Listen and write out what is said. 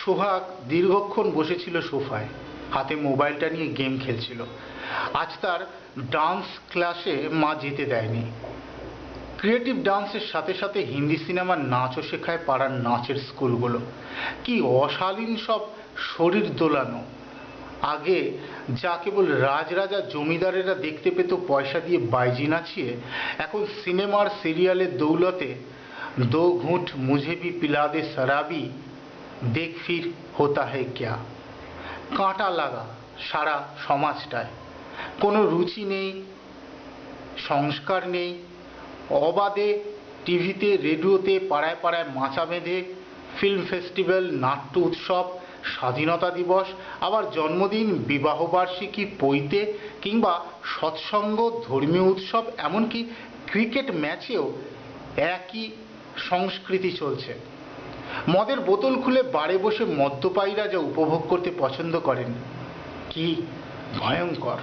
সোহাগ দীর্ঘক্ষণ বসেছিল সোফায়, হাতে মোবাইলটা নিয়ে গেম খেলছিল। আজ তার ডান্স ক্লাসে মা যেতে দেয়নি। ক্রিয়েটিভ ডান্সের সাথে সাথে হিন্দি সিনেমার নাচও শেখায় পাড়ার নাচের স্কুলগুলো। কি অশালীন সব শরীর দোলানো! আগে যা কেবল রাজরাজা জমিদারেরা দেখতে পেত পয়সা দিয়ে বাইজি নাচিয়ে, এখন সিনেমার সিরিয়ালের দৌলতে দো ঘুঁট মুঝে ভি পিলা দে শরাবি, দেখ ফির হোতা হ্যায় ক্যা। কাঁটা লাগা সারা সমাজটায়। কোনো রুচি নেই, সংস্কার নেই, অবাধে টিভিতে রেডিওতে পাড়ায় পাড়ায় মাচা বেঁধে ফিল্ম ফেস্টিভ্যাল, নাট্য উৎসব, স্বাধীনতা দিবস, আবার জন্মদিন, বিবাহবার্ষিকী, পৈতে কিংবা সৎসঙ্গ, ধর্মীয় উৎসব, এমনকি ক্রিকেট ম্যাচেও একই সংস্কৃতি চলছে। মদের বোতল খুলে বারে বসে মদ্যপায়ীরা যা উপভোগ করতে পছন্দ করেন, কি ভয়ঙ্কর!